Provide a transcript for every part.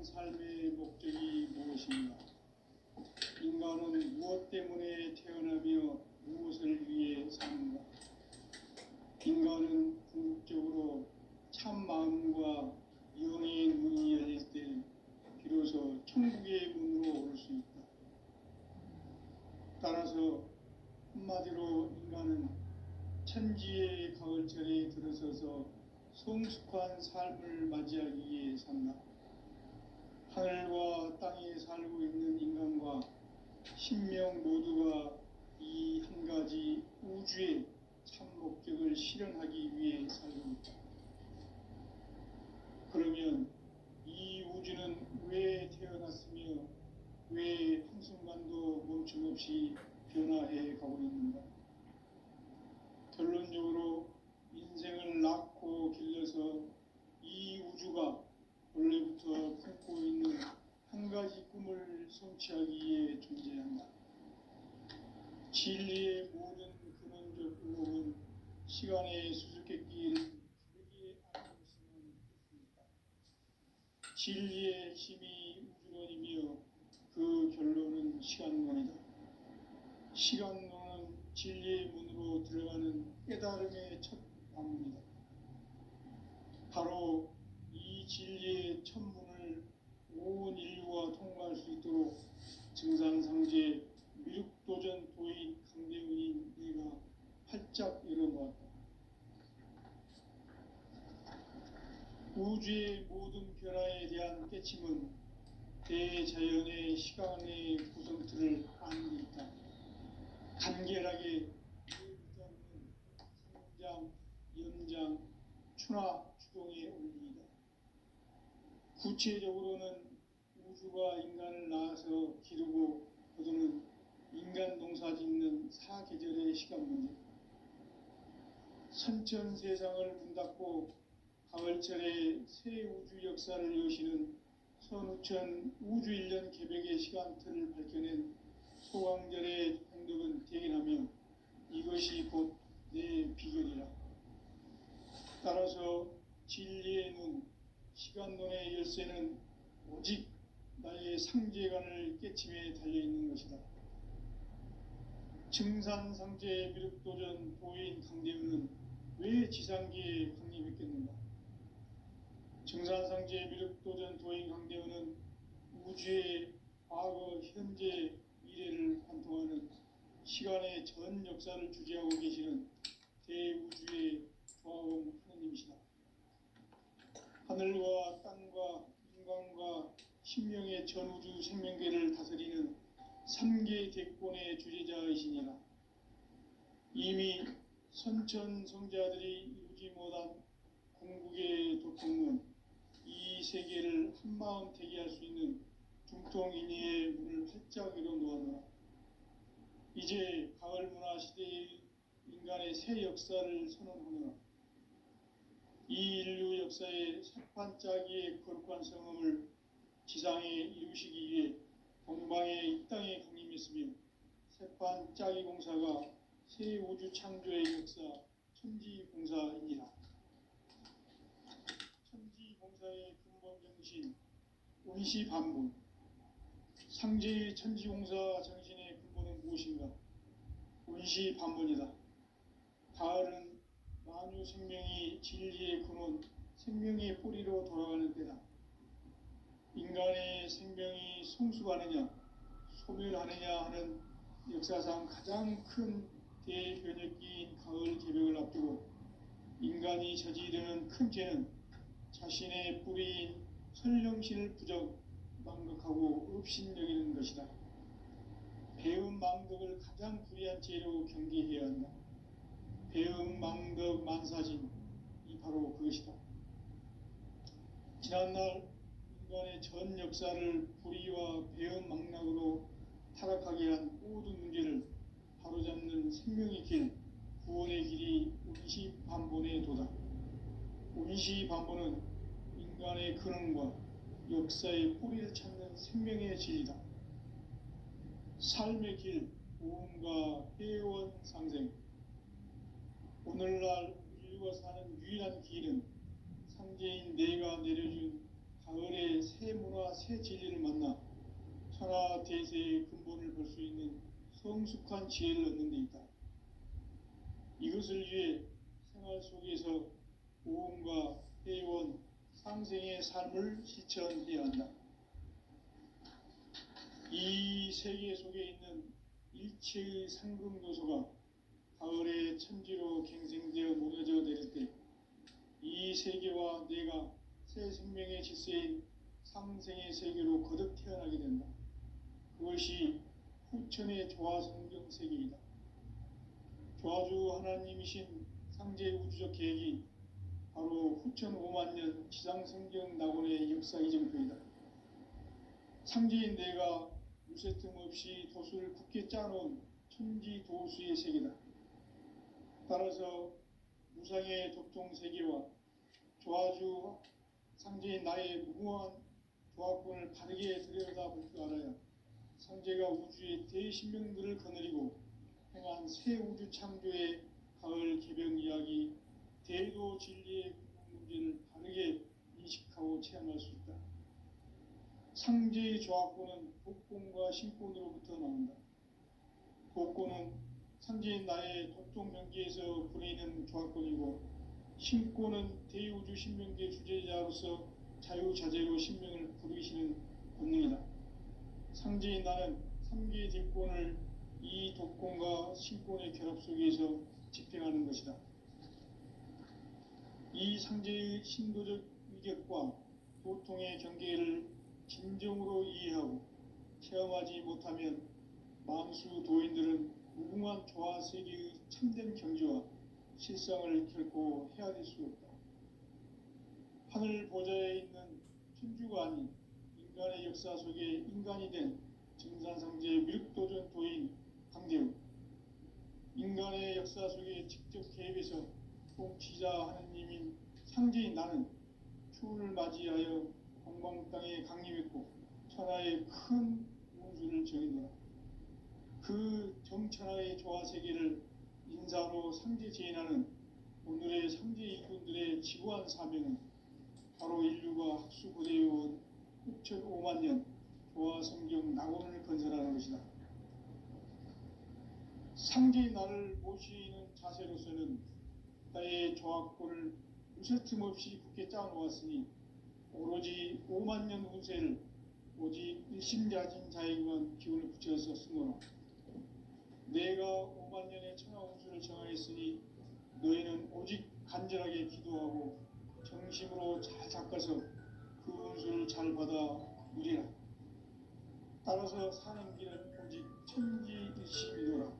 삶의 목적이 무엇인가? 인간은 무엇 때문에 태어나며 무엇을 위해 사는가? 인간은 궁극적으로 참 마음과 영의 문이 열릴 때 비로소 천국의 문으로 오를 수 있다. 따라서 한마디로 인간은 천지의 가을철에 들어서서 성숙한 삶을 맞이하기 위해 산다. 하늘과 땅에 살고 있는 인간과 신명 모두가 이 한 가지 우주의 참 목적을 실현하기 위해 살고 있다. 그러면 이 우주는 왜 태어났으며 왜 한순간도 멈춤없이 변화해 가고 있는가? 결론적으로 인생을 낳고 길러서 이 우주가 원래부터 품고 있는 한 가지 꿈을 성취하기 위해 존재한다. 진리의 모든 근원적 의혹은 시간의 수수께끼를 기르게 안으로서는 없습니다. 진리의 힘이 우주론이며 그 결론은 시간론이다. 시간론은 진리의 문으로 들어가는 깨달음의 첫 방문이다. 바로 이 진리의 첫 문을 온 인류가 통과할 수 있도록 증산상제 미륵도전 도인 강대훈인 내가 활짝 열어놓았다. 우주의 모든 변화에 대한 깨침은 대자연의 시간의 구성틀을 아는 데 있다. 간결하게 대자연은 성장, 연장, 추나 추동의 원리이다. 구체적으로는 우주가 인간을 낳아서 기르고 거두는 인간 농사 짓는 사계절의 시간 문제, 선천 세상을 문 닫고 가을철에 새 우주 역사를 여시는 선우천 우주 1년 개백의 시간틀을 밝혀낸 소강절의 행덕은 대견하며 이것이 곧 내 비결이라. 따라서 진리의 눈, 시간론의 열쇠는 오직 나의 상제관을 깨침에 달려있는 것이다. 증산상제 미륵도전 도인 강대훈은 왜 지상계에 강림했겠는가? 증산상제 미륵도전 도인 강대훈은 우주의 과거, 현재, 미래를 관통하는 시간의 전 역사를 주재하고 계시는 대우주의 조화원 하느님이시다. 하늘과 땅과 인간과 신명의 전우주 생명계를 다스리는 3개 대권의 주재자이시니라. 이미 선천성자들이 이루지 못한 궁극의 도통은 이 세계를 한마음 되게 할 수 있는 중통인의의 문을 활짝 열어놓아노라. 이제 가을 문화 시대의 인간의 새 역사를 선언하노라. 이 인류 역사의 새판짜기의 거룩한 성음을 지상에 이루시기 위해 동방에 이 땅에 강림했으며 새판짜기 공사가 새 우주 창조의 역사 천지공사이니라. 천지공사의 근본 정신 운시반분, 상제의 천지공사 정신의 근본은 무엇인가? 운시반분이다. 가을은 만유 생명이 진리의 근원, 생명의 뿌리로 돌아가는 때다. 인간의 생명이 성숙하느냐, 소멸하느냐 하는 역사상 가장 큰 대변혁기인 가을 개벽을 앞두고 인간이 저지르는 큰 죄는 자신의 뿌리인 설령신을 부정, 망극하고 업신여기는 것이다. 배음 망덕을 가장 불의한 죄로 경계해야 한다. 배음 망덕 만사진이 바로 그것이다. 지난날 인간의 전 역사를 불의와 배음 망락으로 타락하게 한 모든 문제를 바로잡는 생명의 길, 구원의 길이 운시반본의 도다. 운시반본은 인간의 근원과 역사의 뿌리를 찾는 생명의 진리다. 삶의 길, 보험과 회원 상생. 오늘날 인류가 사는 유일한 길은 상제인 내가 내려준 가을의 새 문화, 새 진리를 만나 천하 대세의 근본을 볼 수 있는 성숙한 지혜를 얻는 데 있다. 이것을 위해 생활 속에서 보험과 회원, 상생의 삶을 실천해야 한다. 이 세계 속에 있는 일체의 상금 요소가 가을의 천지로 갱생되어 무너져 내릴 때 이 세계와 내가 새 생명의 질서인 상생의 세계로 거듭 태어나게 된다. 그것이 후천의 조화성경 세계이다. 조화주 하나님이신 상제 우주적 계획이 바로 후천 5만 년 지상성경 낙원의 역사 이정표이다. 상제인 내가 무쇠 틈 없이 도수를 굳게 짜놓은 천지 도수의 세계다. 따라서 무상의 독종 세계와 조화주 상제인 나의 무궁한 조화권을 바르게 들여다볼 줄 알아야 상제가 우주의 대신명들을 거느리고 행한 새 우주 창조의 가을 개병 이야기, 대도 진리의 근본 문제를 바르게 인식하고 체험할 수 있다. 상제의 조화권은 독권과 신권으로부터 나온다. 독권은 상제인 나의 독종 명기에서 부리는 조화권이고, 신권은 대우주 신명기의 주제자로서 자유자재로 신명을 부르시는 권능이다. 상제인 나는 3개의 대권을 이 독권과 신권의 결합 속에서 집행하는 것이다. 이 상제의 신도적 위격과 도통의 경계를 진정으로 이해하고 체험하지 못하면 망수 도인들은 무궁한 조화세계의 참된 경지와 실상을 결코 헤아릴 수 없다. 하늘 보좌에 있는 천주가 아닌 인간의 역사 속에 인간이 된 증산상제의 밀도전 도인 강대우, 인간의 역사 속에 직접 개입해서 통치자 하느님인 상제인 나는 추운을 맞이하여 동방 땅에 강림했고 천하의 큰 운수를 정의노라. 그 정천하의 조화세계를 인사로 상제 제인하는 오늘의 상제 이군들의 지구한 사명은 바로 인류가 학수고대해온 6,5만 년 조화성경 낙원을 건설하는 것이다. 상제의 나를 모시는 자세로서는 나의 조화권을 무쇠 틈 없이 굳게 짜놓았으니 오로지 5만 년 운세를 오직 일심자진 자에게만 기운을 붙여서 쓰노라. 내가 5만 년의 천하 운수를 정하였으니 너희는 오직 간절하게 기도하고 정심으로 잘 닦아서 그 운수를 잘 받아 누리라. 따라서 사는 길은 오직 천지일심이노라.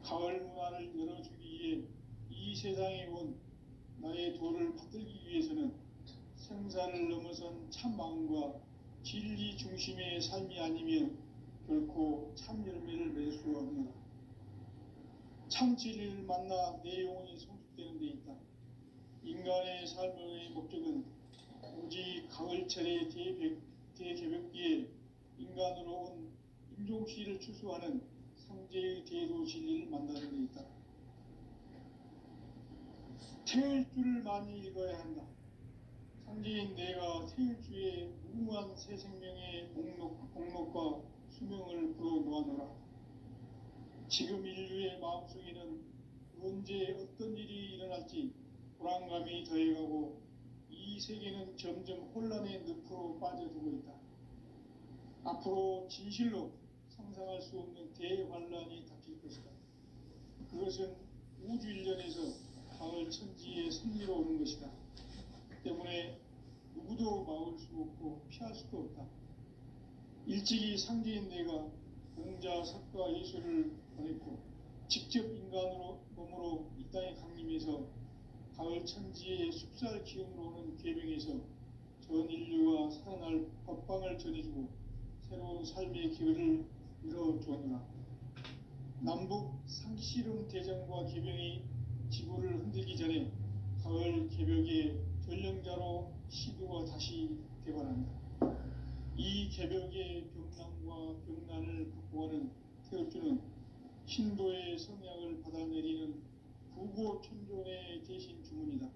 가을 문화를 열어주기 위해 이 세상에 온 나의 도를 받들기 위해서는 생사를 넘어선 참 마음과 진리 중심의 삶이 아니면 결코 참 열매를 맺을 수 없노라. 참 진리를 만나 내 영혼이 성숙되는 데 있다. 인간의 삶의 목적은 오직 가을철의 대개벽기에 인간으로 온 인종씨를 추수하는 상제의 대도 진리를 만나는 데 있다. 태일 줄을 많이 읽어야 한다. 상제인 내가 태일주의 무궁한 새 생명의 목록과 수명을 불어놓아노라. 지금 인류의 마음속에는 언제 어떤 일이 일어날지 불안감이 더해가고 이 세계는 점점 혼란의 늪으로 빠져들고 있다. 앞으로 진실로 상상할 수 없는 대환란이 닥칠 것이다. 그것은 우주 일련에서 가을 천지의 승리로 오는 것이다. 때문에 누구도 막을 수 없고 피할 수도 없다. 일찍이 상제인 내가 공자, 석가, 예수를 보냈고 직접 인간으로 몸으로 이 땅에 강림해서 가을 천지의 숲살 기운으로 오는 계명에서 전 인류가 살아날 법방을 전해주고 새로운 삶의 기회를 열어주었노라. 남북 상씨름 대전과 계병이 지구를 흔들기 전에 가을 개벽의 전령자로 시도가 다시 개발한다. 이 개벽의 병난과 병난을 극복하는 태엽주는 신도의 성향을 받아내리는 부고천존의 대신 주문이다.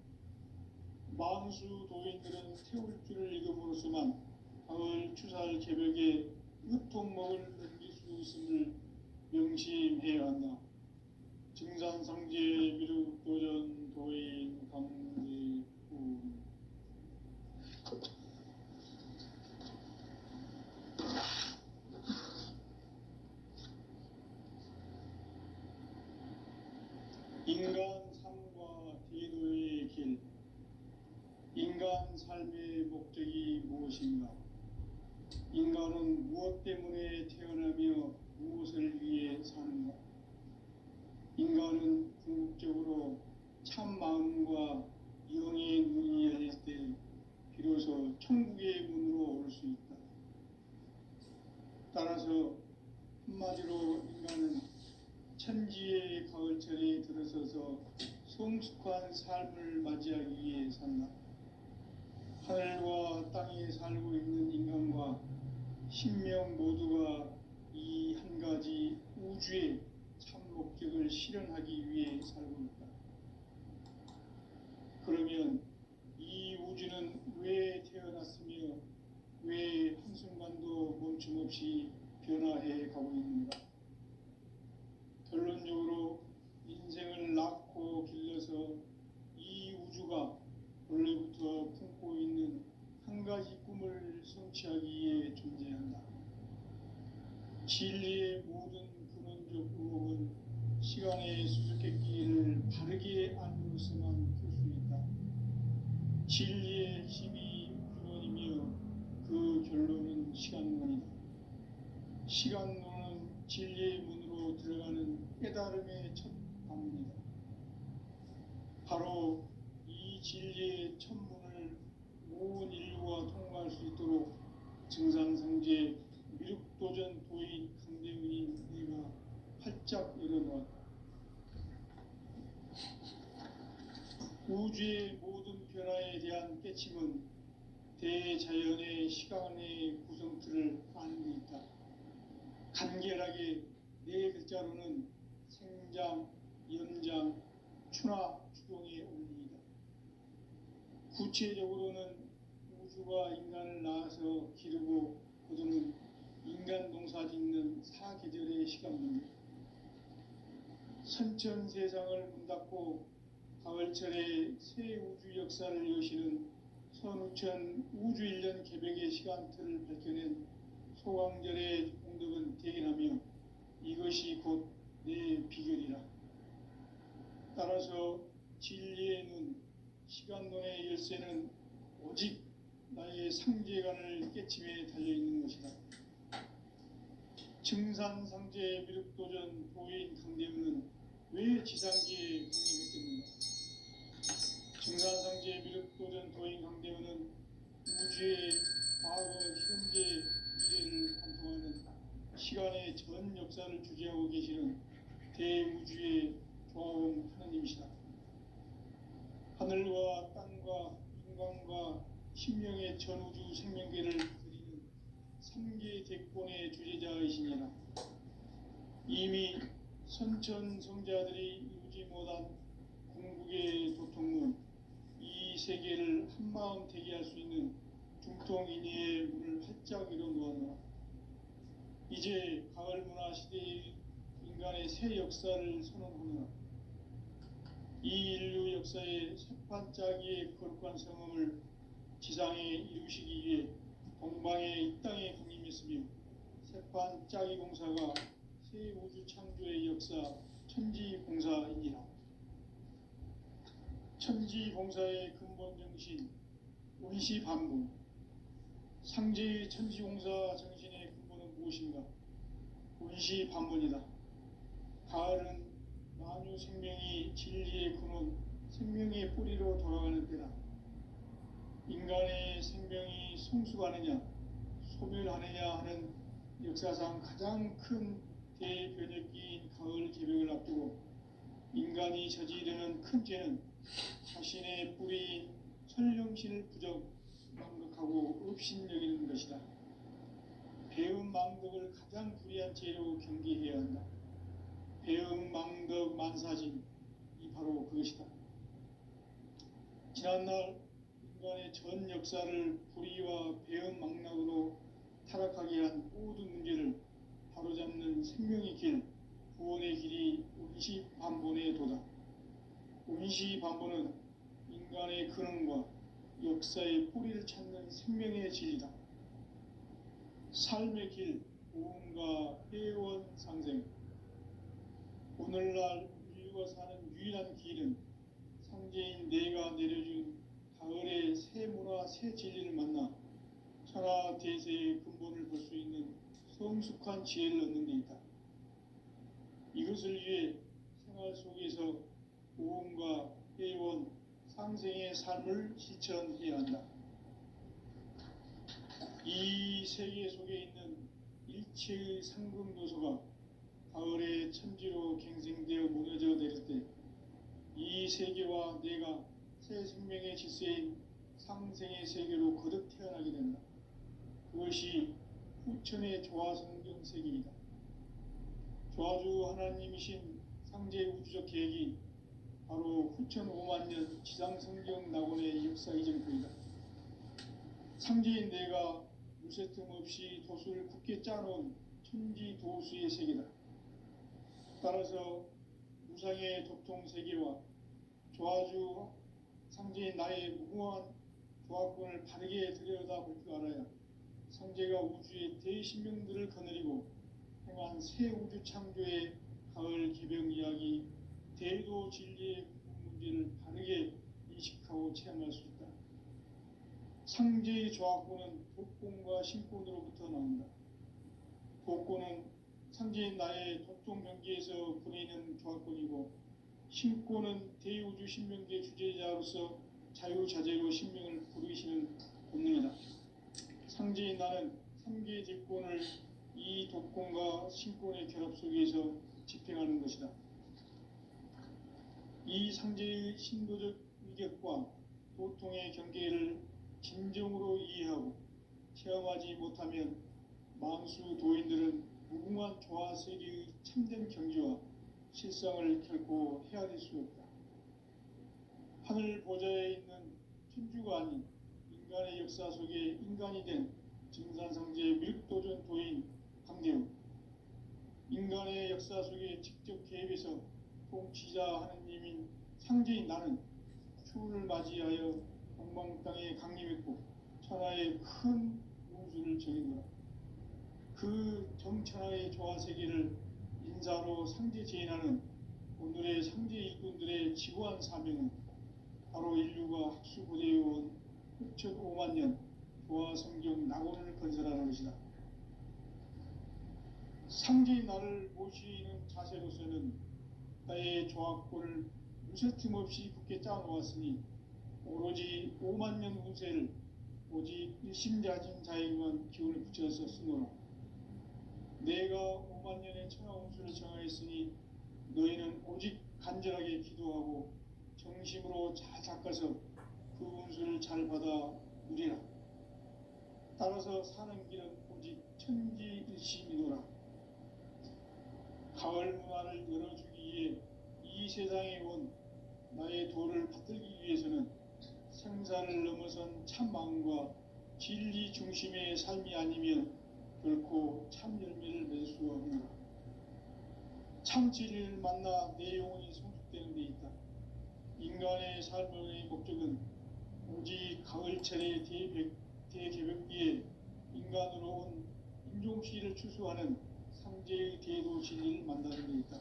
만수 도인들은 태울 줄을 익음으로써만 가을 추살 개벽에 으통목을 넘길 수 있음을 명심해야 한다. 증산상제 미륵도전 도인 강제군. 인간 삶과 대도의 길. 인간 삶의 목적이 무엇인가? 인간은 무엇 때문에 태어나며 무엇을 위해 사는가? 인간은 궁극적으로 참 마음과 영의 눈이 열릴 때 비로소 천국의 문으로 올 수 있다. 따라서 한마디로 인간은 천지의 가을철에 들어서서 성숙한 삶을 맞이하기 위해 산다. 하늘과 땅에 살고 있는 인간과 신명 모두가 이 한 가지 우주의 참 목적을 실현하기 위해 살고 있다. 그러면 이 우주는 왜 태어났으며 왜 한순간도 멈춤없이 변화해 가고 있는가? 결론적으로 인생을 낳고 길러서 이 우주가 원래부터 품고 있는 한 가지 꿈을 성취하기 위해 존재한다. 진리의 모든 근원적 의혹은 시간의 수수께끼를 바르게 알므로서만 풀 수 있다. 진리의 힘이 근원이며 그 결론은 시간론이다. 시간론은 진리의 문으로 들어가는 깨달음의 첫 방문이다. 바로 이 진리의 첫 문을 온 인류가 통과할 수 있도록 증산상제 미륵도전 도인 강대훈이 내가 활짝 열어놓았다. 우주의 모든 변화에 대한 깨침은 대자연의 시간의 구성틀을 아는 데 있다. 간결하게 네 글자로는 생장, 연장, 추나 추동의 원리이다. 구체적으로는 우주가 인간을 낳아서 기르고 거두는 인간 농사 짓는 사계절의 시간 문제. 선천 세상을 문 닫고 가을철에 새 우주 역사를 여시는 선우천 우주 1년 개벽의 시간틀을 밝혀낸 소강절의 공덕은 대견하며 이것이 곧 내 비결이라. 따라서 진리의 눈, 시간론의 열쇠는 오직 나의 상제관을 깨침에 달려있는 것이다. 증산상제 미륵도전 도인 강대훈은 왜 지상기에 강림했겠는가? 증산상제 미륵도전 도인 강대훈은 우주의 과거, 현재, 미래를 관통하는 시간의 전 역사를 주재하고 계시는 대우주의 조화원 하나님이시다. 하늘과 땅과 인간과 신명의 전우주 생명계를 드리는 3계 대권의 주제자이시니라. 이미 선천성자들이 이루지 못한 궁극의 도통문, 이 세계를 한마음 되게 할 수 있는 중통인의의 문을 활짝 열어놓았노라. 이제 가을 문화 시대의 인간의 새 역사를 선언하노라. 이 인류 역사의 새판짜기의 거룩한 성음을 지상에 이루시기 위해 동방의 이 땅에 강림했으며 새판짜기 공사가 새 우주 창조의 역사 천지공사이니라. 천지공사의 근본 정신 원시반복. 상제의 천지공사 정신의 근본은 무엇인가? 원시반복이다. 가을은 만유 생명이 진리의 근원, 생명의 뿌리로 돌아가는 때다. 인간의 생명이 성숙하느냐, 소멸하느냐 하는 역사상 가장 큰 대변혁기인 가을 개벽을 앞두고 인간이 저지르는 큰 죄는 자신의 뿌리인 설령신을 망각하고 업신여기는 것이다. 배움 망덕을 가장 불의한 죄로 경계해야 한다. 배움 망덕 만사진, 이 바로 그것이다. 지난날 인간의 전 역사를 불의와 배은 망락으로 타락하게 한 모든 문제를 바로잡는 생명의 길, 구원의 길이 운시반본에 도다. 운시반본은 인간의 근원과 역사의 뿌리를 찾는 생명의 진리다. 삶의 길, 보험과 회원 상생. 오늘날 인류가 사는 유일한 길은 상제인 내가 내려준 가을의 새 문화, 새 진리를 만나 천하 대세의 근본을 볼 수 있는 성숙한 지혜를 얻는 데 있다. 이것을 위해 생활 속에서 보험과 회원, 상생의 삶을 실천해야 한다. 이 세계 속에 있는 일체의 상금도서가 가을의 천지로 갱생되어 무너져 내릴 때 이 세계와 내가 새 생명의 질서인 상생의 세계로 거듭 태어나게 된다. 그것이 후천의 조화성경 세계이다. 조화주 하나님이신 상제 우주적 계획이 바로 후천 5만 년 지상성경 낙원의 역사 이정표이다. 상제인 내가 무쇠 틈 없이 도수를 굳게 짜놓은 천지 도수의 세계다. 따라서 무상의 도통 세계와 조화주 상제인 나의 무궁한 조화권을 바르게 들여다볼 줄 알아야 상제가 우주의 대신명들을 거느리고 행한 새 우주 창조의 가을 개병 이야기, 대도 진리의 문제를 바르게 인식하고 체험할 수 있다. 상제의 조화권은 독권과 신권으로부터 나온다. 독권은 상제인 나의 도통 경계에서 부리는 조화권이고, 신권은 대우주 신명계 주제자로서 자유자재로 신명을 부르시는 본능이다. 상제인 나는 3개의 직권을 이 독권과 신권의 결합 속에서 집행하는 것이다. 이 상제의 신도적 위격과 도통의 경계를 진정으로 이해하고 체험하지 못하면 만수 도인들은 무궁한 조화세계의 참된 경지와 실상을 결코 헤아릴 수 없다. 하늘 보좌에 있는 천주가 아닌 인간의 역사 속에 인간이 된 증산상제의 밀도전 도인 강대우, 인간의 역사 속에 직접 개입해서 통치자 하느님인 상제인 나는 추운을 맞이하여 동방 땅에 강림했고 천하의 큰 운수를 정인노라. 그 정천하의 조화세계를 인사로 상제 제인하는 오늘의 상제 일꾼들의 지고한 사명은 바로 인류가 학수고대해온 후천 5만 년 조화성경 낙원을 건설하는 것이다. 상제인 나를 모시는 자세로서는 나의 조화권을 무쇠틈 없이 굳게 짜놓았으니 오로지 5만 년 운세를 오직 일심자진 자에게만 기운을 붙여서 쓰노라. 내가 5만 년의 천하 운수를 정하였으니 너희는 오직 간절하게 기도하고 정심으로 잘 닦아서 그 운수를 잘 받아 누리라. 따라서 사는 길은 오직 천지일심이노라. 가을 문화를 열어주기 위해 이 세상에 온 나의 도를 받들기 위해서는 생사를 넘어선 참 마음과 진리 중심의 삶이 아니면 결코 참 열매를 맺을 수가 없노라. 참 진리를 만나 내 영혼이 성숙되는 데 있다. 인간의 삶의 목적은 오직 가을철의 대개벽기에 인간으로 온 인종시를 추수하는 상제의 대도 진리를 만나는 데 있다.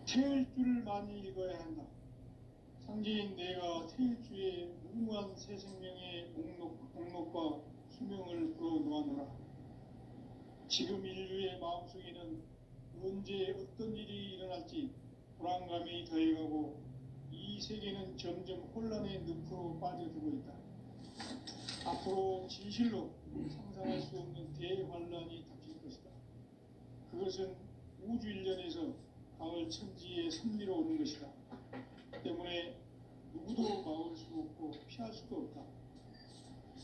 태일 줄을 많이 읽어야 한다. 상제인 내가 태일주의 무궁한 새 생명의 목록과 수명을 불어놓아노라. 지금 인류의 마음속에는 언제 어떤 일이 일어날지 불안감이 더해가고 이 세계는 점점 혼란의 늪으로 빠져들고 있다. 앞으로 진실로 상상할 수 없는 대환란이 닥칠 것이다. 그것은 우주 일련에서 가을 천지의 섭리로 오는 것이다. 때문에 누구도 막을 수 없고 피할 수도 없다.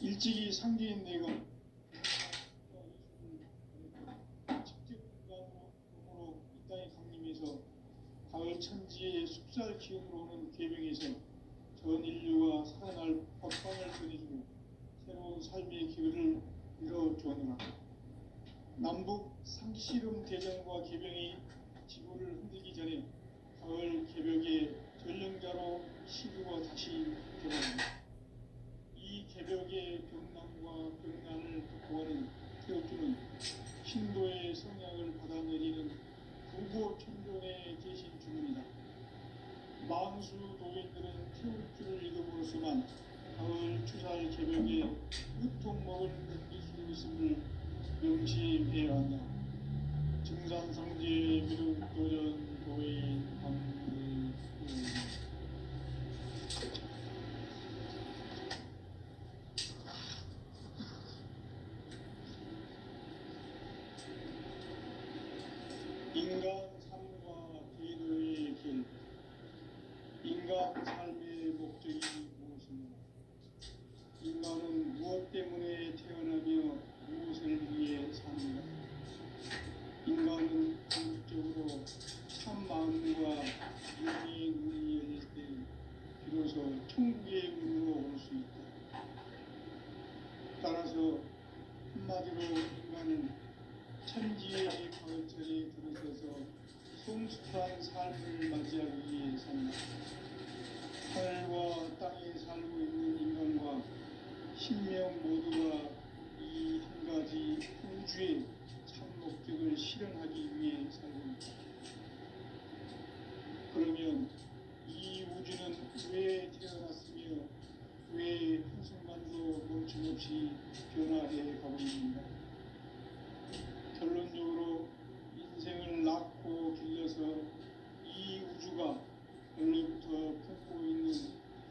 일찍이 상제인 내가 직접 인간으로 이 땅에 강림해서 가을 천지의 숲살 기운으로 오는 계명에서 전 인류 남북 상씨름 대전과 개병이 지구를 흔들기 전에 가을 개벽의 전령자로 시구가 다시 개방합니다. 이 개벽의 병남과 병난을 극복하는 태어주는 신도의 성약을 받아내리는 부고천존에 계신 주문이다. 만수 도인들은 태울주를 읽음으로써만 가을 추살 개벽에 유통목을 넘길 수 있음을 명시해야 한다. 증산상제 미륵도전 도인 방문 인간 삶과 대도의 길. 인간 삶의 목적이 무엇인가? 인간은 무엇 때문에 태어나며 무엇을 위해 삽니까? 인간은 궁극적으로 참 마음과 윤리의 눈이 열릴 때 비로소 천국의 문으로 올 수 있다. 따라서 한마디로 인간은 천지의 가을철에 들어서서 성숙한 삶을 맞이하기 위해 산다. 하늘과 땅에 살고 있는 인간과 신명 모두가 이 한 가지 우주의 참 목적을 실현하기 위해 살고 있다. 그러면 이 우주는 왜 태어났으며 왜 한순간도 멈춤없이 변화해 가고 있는가? 결론적으로 인생을 낳고 길러서 이 우주가 원래부터 품고 있는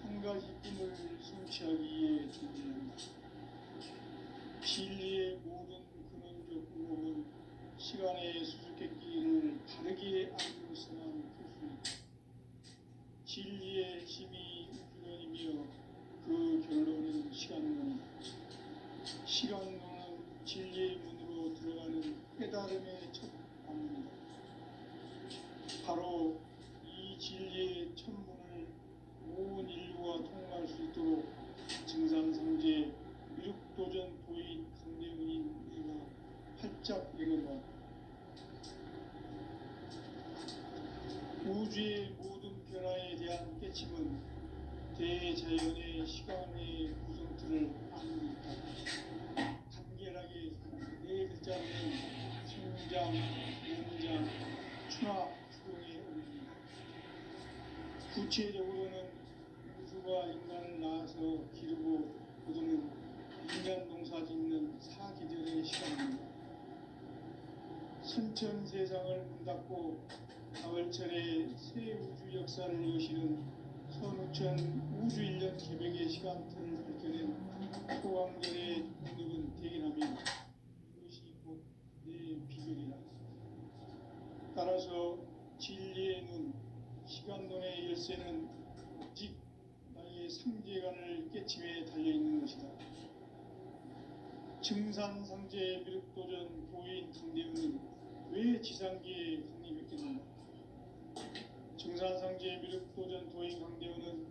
한 가지 꿈을 성취하기 위해 존재한다. 진리의 모든 근원적 의혹은 시간의 수수께끼를 바르게 알고서만 풀 수 있다. 진리의 힘이 우주론이며 그 결론은 시간론이다. 시간론은 진리의 문으로 들어가는 깨달음의 첫 방문이다. 바로 이 진리의 첫 문을 온 인류가 통과할 수 있도록 증산상제 미륵도전 도인 강대훈인 내가 활짝 열어놓았다. 우주의 모든 변화에 대한 깨침은 대자연의 시간의 구성틀을 아는 듯하다. 간결하게 네 글자로는 성장, 연장, 추나 추동에 어울린다. 구체적으로는 우주가 인간을 낳아서 기르고 거두는 인간 농사 짓는 사계절의 시간입니다. 선천 세상을 문 닫고 가을철에 새 우주 역사를 여시는 선우천 우주 1년 개벽의 시간틀을 밝혀낸 소강절의 공덕은 대견하며 이것이 곧 내 비결이다. 따라서 진리의 눈, 시간론의 열쇠는 오직 나의 상제관을 깨침에 달려있는 것이다. 증산상제 미륵도전 도인 강대훈은 왜 지상계에 강림했겠는가? 증산상제 미륵도전 도인 강대훈은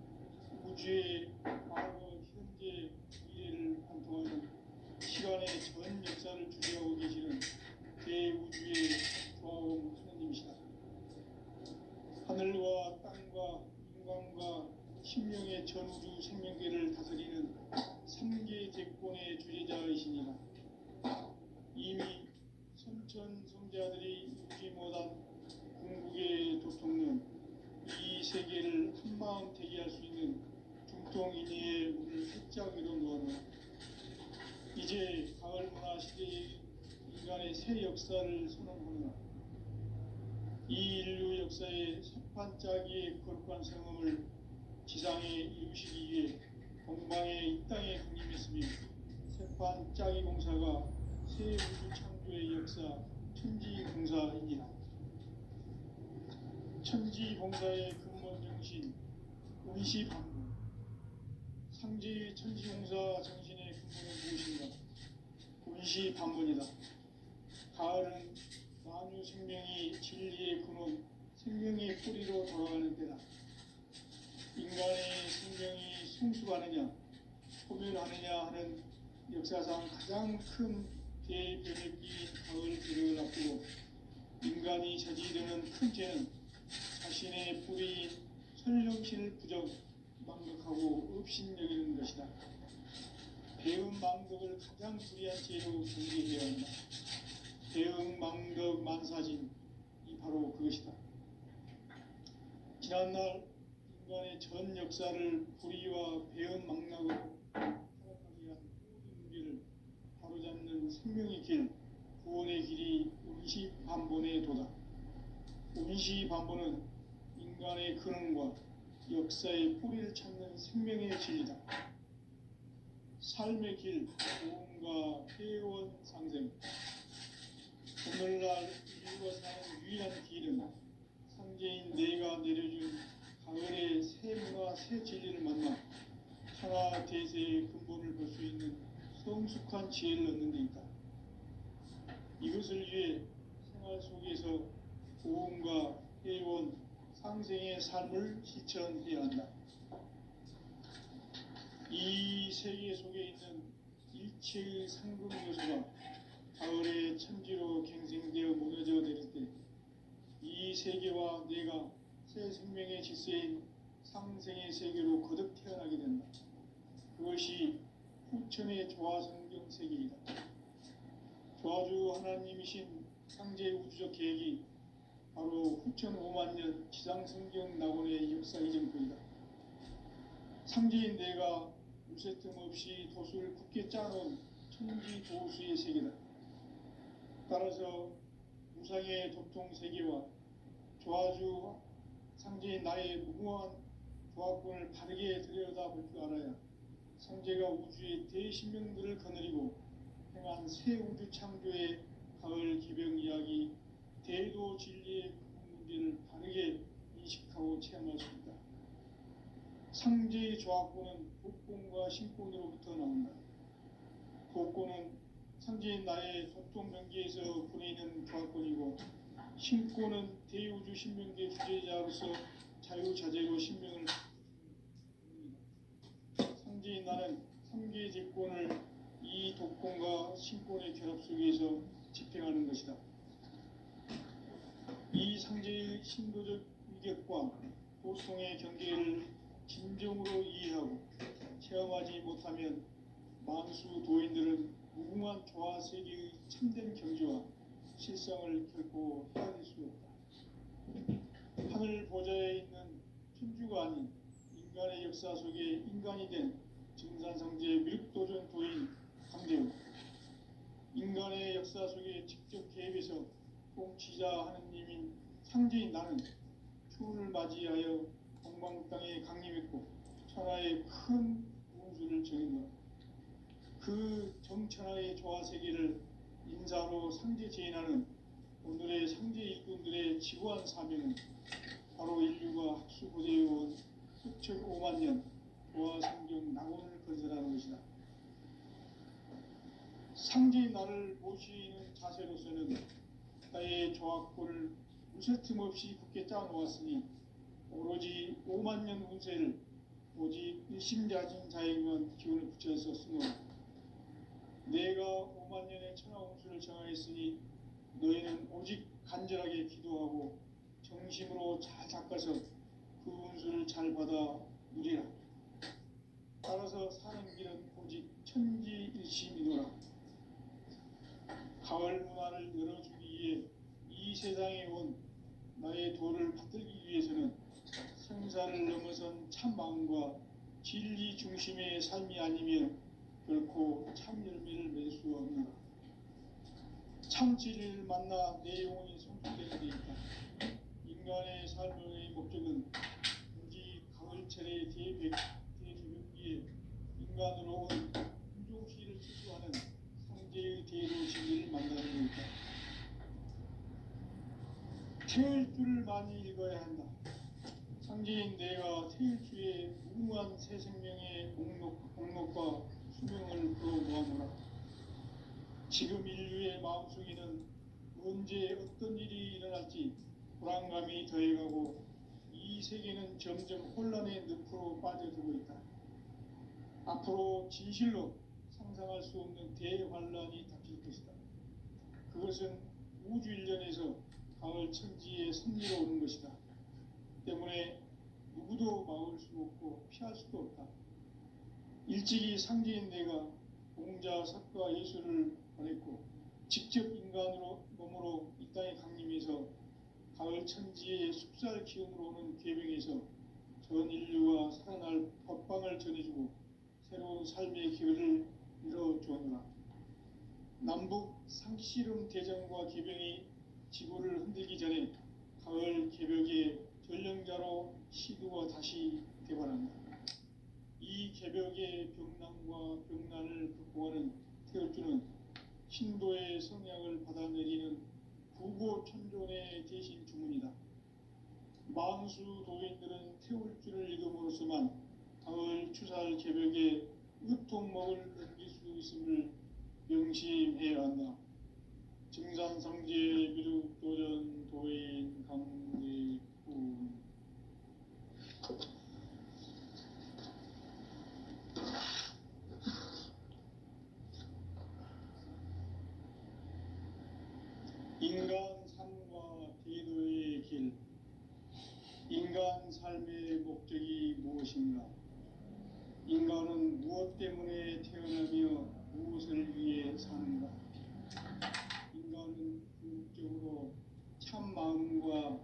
우주의 과거, 현재, 미래를 관통하는 시간의 전 역사를 주재하고 계시는 대우주의 조화원 하느님이시다. 하늘과 땅과 인간과 신명의 전우주 생명계를 다스리는 3계 대권의 주제자이시니라. 이미 선천 성자들이 잊지 못한 궁극의 도통론, 이 세계를 한마음 되게 할 수 있는 중통인의의 문을 활짝 열어놓아라. 이제 가을 문화 시대의 인간의 새 역사를 선언하노라. 이 인류 역사의 새판짜기의 거룩한 성음을 지상에 이루시기 위해 동방의 이 땅에 강림했으며 새판짜기 공사가 새 우주 창조의 역사 천지봉사입니다. 천지봉사의 근본 정신 의시반문. 상제의 천지봉사 정신의 근본은 무엇인가? 의시반문이다. 가을은 만유 생명이 진리의 근원, 생명의 뿌리로 돌아가는 때다. 인간의 생명이 성숙하느냐, 소멸하느냐 하는 역사상 가장 큰 대변에 끼인 가을 기력을 앞두고 인간이 저지르는 큰 죄는 자신의 뿌리인 선령신을 부정 망각하고 업신여기는 것이다. 배은 망덕을 가장 불의한 죄로 경계해야 한다. 배은 망덕 만사진, 이 바로 그것이다. 지난날 인간의 전 역사를 불의와 배은 망락으로 타락하게 한 모든 문제를 바로잡는 생명의 길, 구원의 길이 운시반본의 도다. 운시반본은 인간의 근원과 역사의 뿌리를 찾는 생명의 진리다. 삶의 길, 구원과 회원 상생. 오늘날 인류가 사는 유일한 길은 상제인 내가 내려준 가을의 새 문화, 새 진리를 만나 천하 대세의 근본을 볼 수 있는 성숙한 지혜를 얻는 데 있다. 이것을 위해 생활 속에서 고음과 회원, 상생의 삶을 실천해야 한다. 이 세계 속에 있는 일체의 상금 요소가 가을의 천지로 갱생되어 무너져 내릴 때 이 세계와 내가 새 생명의 질서인 상생의 세계로 거듭 태어나게 된다. 그것이 후천의 조화성경 세계이다. 조화주 하나님이신 상제 우주적 계획이 바로 후천 5만 년 지상성경 낙원의 역사 이전부이다. 상제인 내가 무쇠 틈 없이 도수를 굳게 짜놓은 천지 도수의 세계다. 따라서 무상의 도통 세계와 조화주 상제인 나의 무궁한 조화권을 바르게 들여다볼 줄 알아야 상제가 우주의 대신명들을 거느리고 행한 새 우주 창조의 가을 기병 이야기, 대도 진리의 근본 문제를 바르게 인식하고 체험할 수 있다. 상제의 조화권은 복권과 신권으로부터 나온다. 복권은 상제인 나의 소통 명기에서 보내는 조화권이고, 신권은 대우주 신명계 주제자로서 자유자재로 신명을 상제인 나는 3개의 제권을 이 독권과 신권의 결합 속에서 집행하는 것이다. 이 상제의 신도적 위격과 도통의 경계를 진정으로 이해하고 체험하지 못하면 만수 도인들은 무궁한 조화 세계의 참된 경지와 실상을 결코 헤아릴 수 없다. 하늘 보좌에 있는 천주가 아닌 인간의 역사 속에 인간이 된 증산상제 미륵도전 도인 강재우, 인간의 역사 속에 직접 개입해서 통치자 하느님인 상제인 나는 추운을 맞이하여 동방 땅에 강림했고 천하의 큰 운수를 정했노라. 그 정천하의 조화 세계를 인사로 상제 제인하는 오늘의 상제 일꾼들의 지구한 사명은 바로 인류가 학수고대해온 수천 5만 년 조화 성경 낙원을 건설하는 것이다. 상제인 나를 모시는 자세로서는 나의 조화권을 무쇠 틈 없이 굳게 짜놓았으니 오로지 5만 년 운세를 오직 일심자진 자에게만 기운을 붙여서 쓰노라. 내가 5만 년의 천하 운수를 정하였으니 너희는 오직 간절하게 기도하고 정심으로 잘 닦아서 그 운수를 잘 받아 누리라. 따라서 사는 길은 오직 천지일심이노라. 가을 문화를 열어주기 위해 이 세상에 온 나의 도를 받들기 위해서는 생사를 넘어선 참 마음과 진리 중심의 삶이 아니면 결코 참 열매를 맺을 수 없노라. 참 진리를 만나 내 영혼이 성숙되는 데 있다. 인간의 삶의 목적은 오직 가을철의 대주변기에 인간으로 온 인종시를 추구하는 상제의 대도 진리를 만나는 데 있다. 태일주를 많이 읽어야 한다. 상제인 내가 태일주의 무궁한 새 생명의 목록과 수명을 풀어 모아노라. 지금 인류의 마음속에는 언제 어떤 일이 일어날지 불안감이 더해가고 이 세계는 점점 혼란의 늪으로 빠져들고 있다. 앞으로 진실로 상상할 수 없는 대환란이 닥칠 것이다. 그것은 우주 일련에서 가을 천지의 섭리로 오는 것이다. 때문에 누구도 막을 수 없고 피할 수도 없다. 일찍이 상제인 내가 공자, 석가, 예수를 보냈고 직접 인간으로 몸으로 이 땅에 강림해서 가을 천지의 숲살 기운으로 오는 계병에서 전 인류가 살아날 법방을 전해주고 새로운 삶의 기회를 열어주었노라. 남북 상씨름 대전과 계병이 지구를 흔들기 전에 가을 개벽의 전령자로 시도가 다시 개발한다. 이 개벽의 병난과 병난을 극복하는 태울주는 신도의 성향을 받아내리는 구고천존의 대신 주문이다. 만수 도인들은 태울주를 읽음으로써만 가을 추살 개벽의 으통목을 넘길 수 있음을 명심해야 한다. 증산상제 미륵도전 도인 강대군. 인간 삶과 대도의 길. 인간 삶의 목적이 무엇인가? 인간은 무엇 때문에 태어나며 무엇을 위해 사는가? 인간은 궁극적으로 참 마음과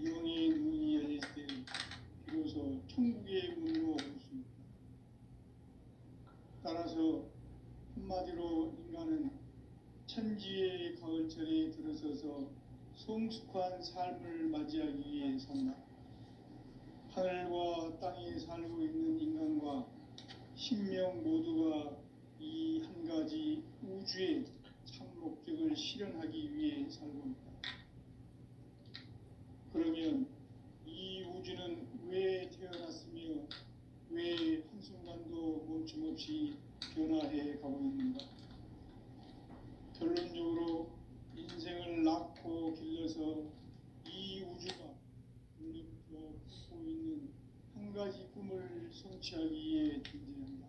영의 눈이 열릴 때 비로소 천국의 문으로 올 수 있다. 따라서 한마디로 인간은 천지의 가을철에 들어서서 성숙한 삶을 맞이하기 위해 산다. 하늘과 땅에 살고 있는 인간과 신명 모두가 이 한 가지 우주의 참 목적을 실현하기 위해 살고 있다. 그러면 이 우주는 왜 태어났으며 왜 한순간도 멈춤없이 변화해 가고 있는가? 결론적으로 인생을 낳고 길러서 이 우주가 오늘부터 품고 있는 한 가지 꿈을 성취하기 위해 존재한다.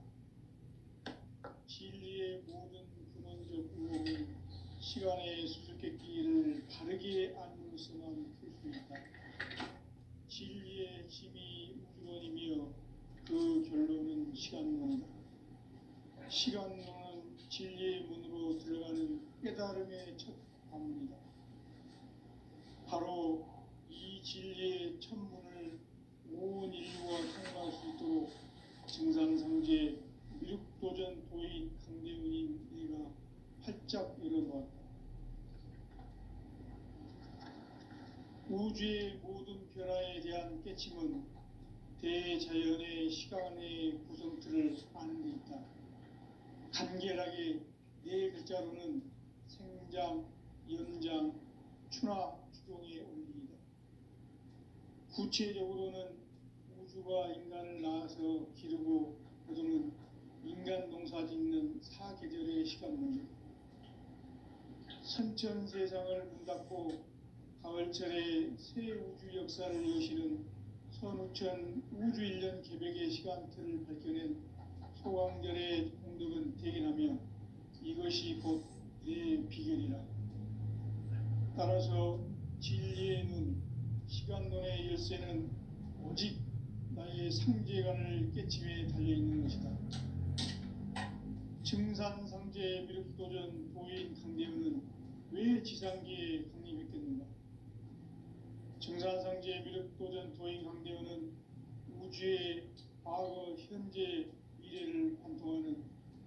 진리의 모든 근원적 의혹은 시간의 수수께끼를 바르게 알므로서만 풀 수 있다. 진리의 핵심이 우주론이며 그 결론은 시간론이다. 시간론은 진리의 문으로 들어가는 깨달음의 첫 관문이다. 바로 이 진리의 첫 문을 온 인류가 통과할 수 있도록 증산상제 미륵도전 도인 강대훈이 내가 활짝 열어놓았다. 우주의 모든 변화에 대한 깨침은 대자연의 시간의 구성틀을 아는 데 있다. 간결하게 네 글자로는 생장, 연장, 추나 추종의 원리이다. 구체적으로는 우주가 인간을 낳아서 기르고 거두는 인간 농사 짓는 사계절의 시간문이다. 선천세상을 문 닫고 가을철에 새 우주 역사를 여시는 선우천 우주일년 개벽의 시간틀을 밝혀낸 소강절의 공덕은 대견하며 이것이 곧 내 비결이라. 따라서 진리의 눈, 시간론의 열쇠는 오직 나의 상제관을 깨침에 달려있는 것이다. 증산상제 미륵도전 도인 강대훈은 왜 지상기에 강림했겠는가? 증산상제 미륵도전 도인 강대훈은 우주의 과거, 현재, 미래를 관통하는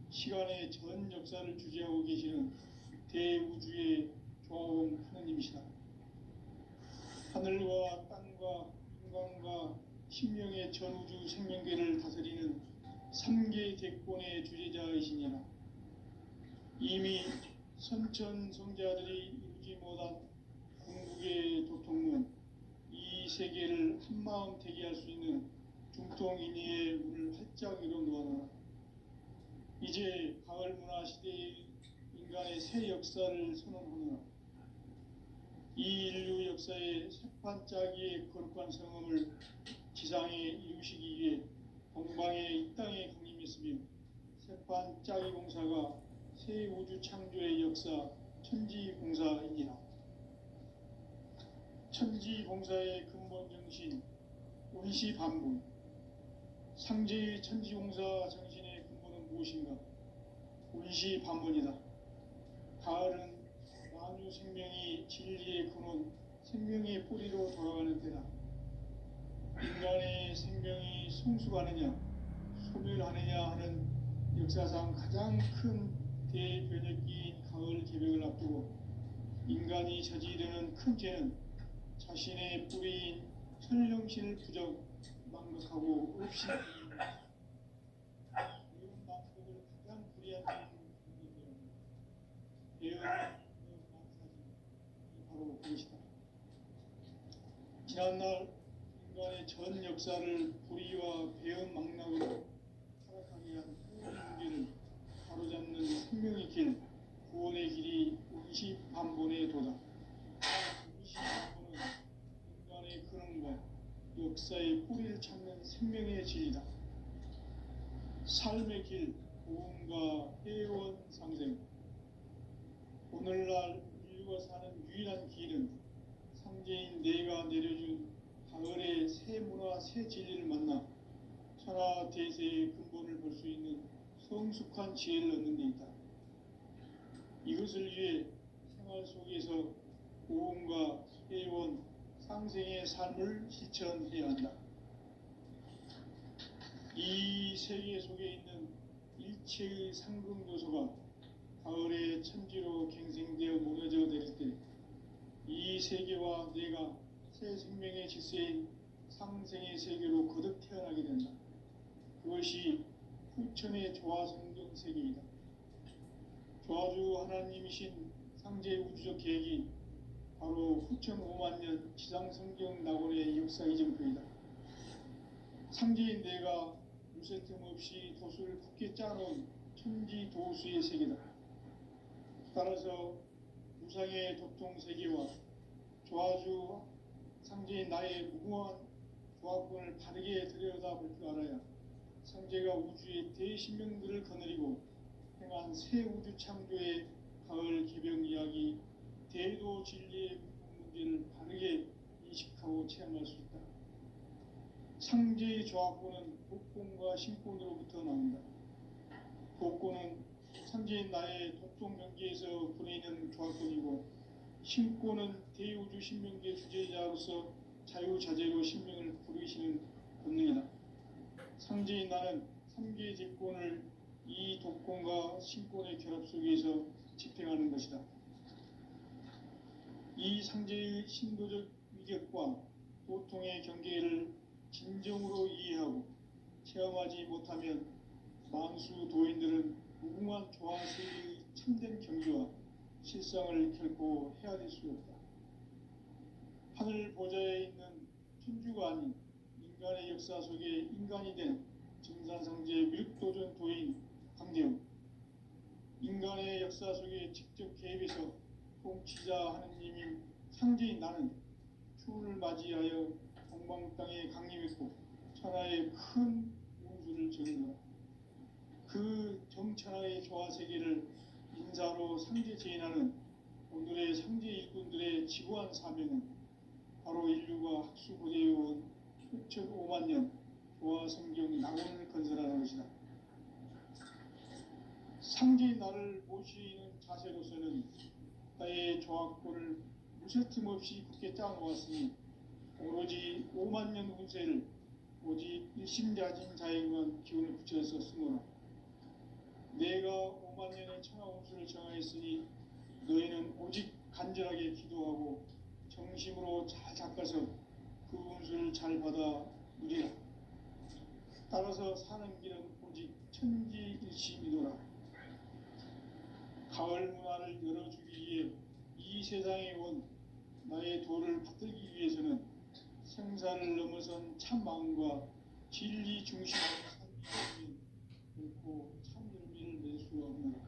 시간의 전 역사를 주재하고 계시는 대우주의 조화원 하느님이시다. 하늘과 땅과 인간과 신명의 전우주 생명계를 다스리는 3계 대권의 주재자이시니라. 이미 선천성자들이 이루지 못한 궁극의 도통문, 이 세계를 한마음 되게 할 수 있는 중통인의의 문을 활짝 열어놓아라. 이제 가을 문화 시대의 인간의 새 역사를 선언하노라. 이 인류 역사의 새판짜기의 거룩한 성험을 지상에 이루시기 위해 동방의 이 땅에 강림했으며 새판짜기 공사가 새 우주 창조의 역사 천지공사이니라. 천지공사의 근본 정신 원시반분. 상제의 천지공사 정신의 근본은 무엇인가? 원시반분이다. 가을은 만유 생명이 진리의 근원, 생명의 뿌리로 돌아가는 때다. 인간의 생명이 성숙하느냐 소멸하느냐 하는 역사상 가장 큰 대변혁기인 가을 개벽을 앞두고 인간이 저지르는 큰 죄는 자신의 뿌리인 천령신을 부정 망각하고 없이 배운 방법을 가장 불이한 배운 망사지 바로 그것이다. 지난날 인간의 전 역사를 불의와 배은 망락으로 타락하게 한 모든 문제를 바로잡는 생명의 길, 구원의 길이 원시반본의 도다. 원시반본은 인간의 근원과 역사의 뿌리를 찾는 생명의 진리다. 삶의 길, 고음과 회원 상생. 오늘날 인류가 사는 유일한 길은 상제인 내가 내려준 가을의 새 문화, 새 진리를 만나 천하 대세의 근본을 볼 수 있는 성숙한 지혜를 얻는 데 있다. 이것을 위해 생활 속에서 고음과 회원, 상생의 삶을 실천해야 한다. 이 세계 속에 있는 일체의 상급 요소가 가을의 천지로 갱생되어 무너져 내릴 때 이 세계와 내가 새 생명의 질서인 상생의 세계로 거듭 태어나게 된다. 그것이 후천의 조화성경 세계이다. 조화주 하나님이신 상제 우주적 계획이 바로 후천 5만년 지상성경 낙원의 역사 이전표이다. 상제인 내가 무쇠 틈 없이 도수를 굳게 짜놓은 천지 도수의 세계다. 따라서 무상의 도통 세계와 조화주 상제인 나의 무궁한 조합권을 바르게 들여다볼 줄 알아야 상제가 우주의 대신명들을 거느리고 행한 새 우주 창조의 가을 개벽 이야기, 대도 진리의 문제를 바르게 인식하고 체험할 수 있다. 상제의 조합권은 복권과 신권으로부터 나온다. 복권은 상제인 나의 도통 경계에서 보내는 조합권이고, 신권은 대우주 신명계 주제자로서 자유자재로 신명을 부르시는 권능이다. 상제인 나는 3개의 대권을 이 독권과 신권의 결합 속에서 집행하는 것이다. 이 상제의 신도적 위격과 도통의 경계를 진정으로 이해하고 체험하지 못하면 만수 도인들은 무궁한 조화세계의 참된 경지와 실상을 결코 헤아릴 수 없다. 하늘 보좌에 있는 천주가 아닌 인간의 역사 속에 인간이 된 증산상제 밀도전 도인 강대웅, 인간의 역사 속에 직접 개입해서 통치자 하느님인 상제인 나는 추운을 맞이하여 동방 땅에 강림했고 천하의 큰 운수를 적은 거다. 그 정천하의 조화세계를 인사로 상제 제인하는 오늘의 상제 일꾼들의 지구한 사명은 바로 인류가 학수고대해온 수천 5만년 조화성경 낙원을 건설하는 것이다. 상제인 나를 모시는 자세로서는 나의 조합권을 무쇠틈 없이 굳게 짜놓았으니 오로지 5만년 운세를 오직 일심자진 자에게만 기운을 붙여서 쓰노라. 내가 5만년의 천하 운수를 정하였으니 너희는 오직 간절하게 기도하고 정심으로 잘 닦아서 그 운수를 잘 받아 누리라. 따라서 사는 길은 오직 천지일심이노라. 가을 문화를 열어주기 위해 이 세상에 온 나의 도를 받들기 위해서는 생사를 넘어선 참 마음과 진리 중심의 삶이 결코 참 열매를 낼 수 없노라.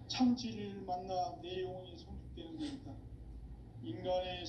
참 진리를 만나 내 영혼이 성숙되는 데 있다. 인간의